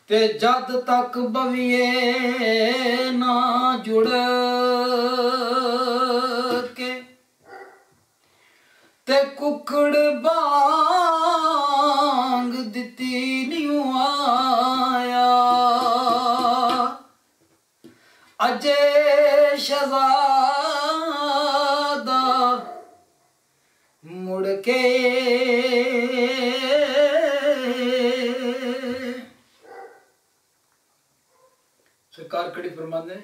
ते जद तक बविए ना जुड़ के ते कुकड़ बांग दिती न्यू आया अजे शहजादा मुड़ के सरकार कड़ी फरमाने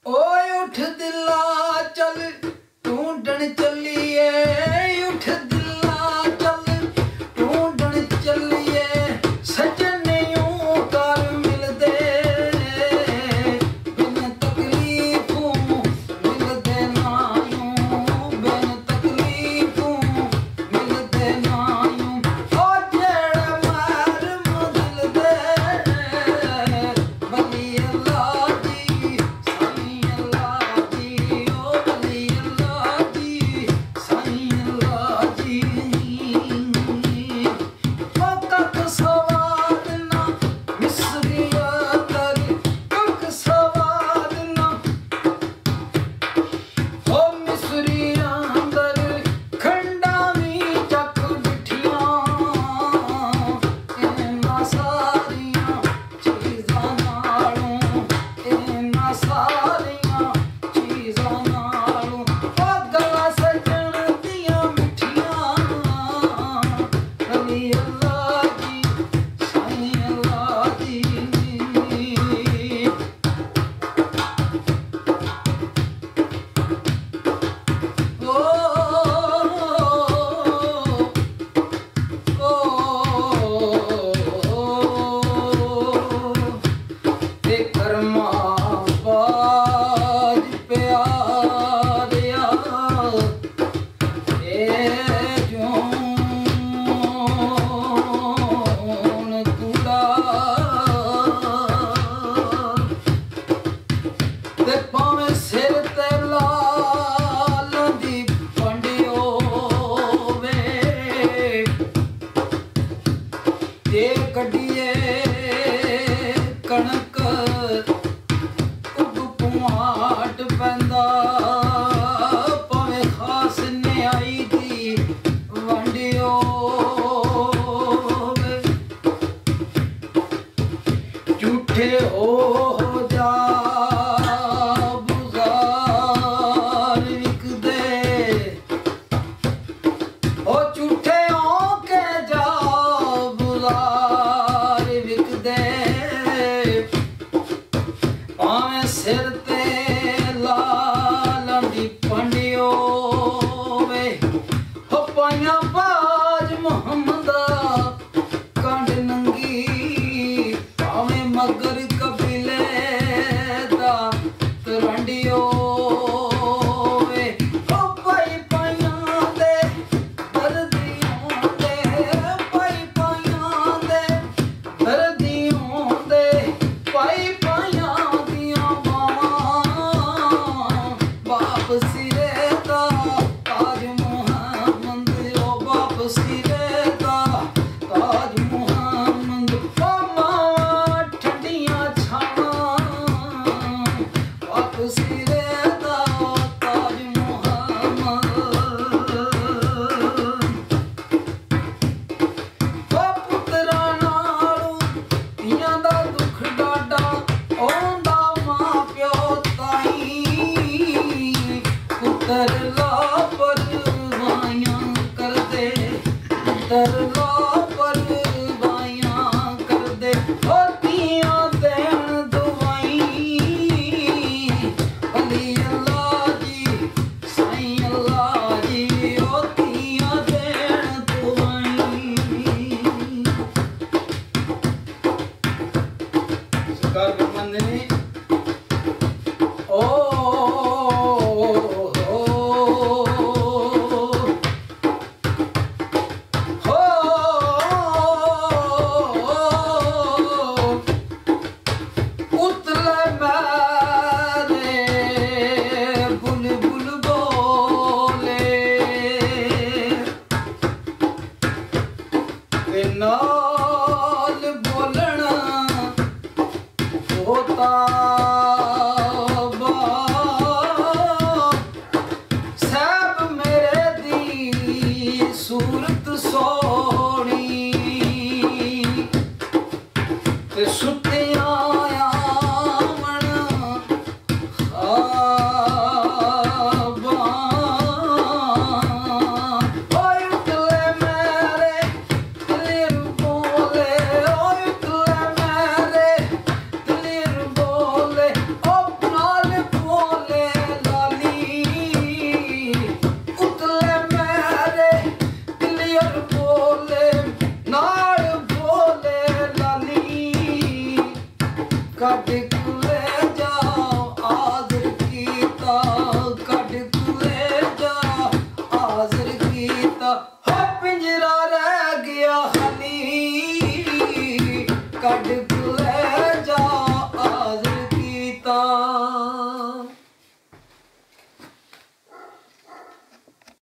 ओए उठ दिला चल ढूंढन चलिए उठ दिला चल ढूंढन चलिए सजनियों कर मिल दे बिन तकलीफों मिल दे नायूं बिन तकलीफों मिल दे नायूं ओ जेड़ा मार दिल दे बली अल्लाह दी साईं अल्लाह दी ओ बली अल्लाह दी साईं अल्लाह दी ओ कक सवाद ना मिसरिया कर कक सवाद ना ओ मिसरिया अंदर खंडावी चक बिठियां इन्हां सारियां चीज़ां नालों इन्हां सारियां चीज़ां नालों ओ गला सजन दियां मिठियां अली अल्लाह दी साईं अल्लाह दी ओ ते कर्मा बाज प्यारिया ए जोन कूड़ा ते भावें सिर ते लाल दी पंडियो वे ते कड्डिए कणक उग पुआट पैंदा भावें खास न्याई दी वंडियो वे झूठे हो जा बुज़ार विकदे ओ झूठे हो के जा बुज़ार विकदे भावें सिर ते लालां दी पंडियो वे हो पाइयां बाज मुहम्मदा कंड नंगी भावें मगर कबीले दा होता सैफ मेरे दी सूरत सोनी सुतिया कट कुले जा आज़र कीता कट कुले जा आज़र कीता हो पिंजरा रह गया खाली कट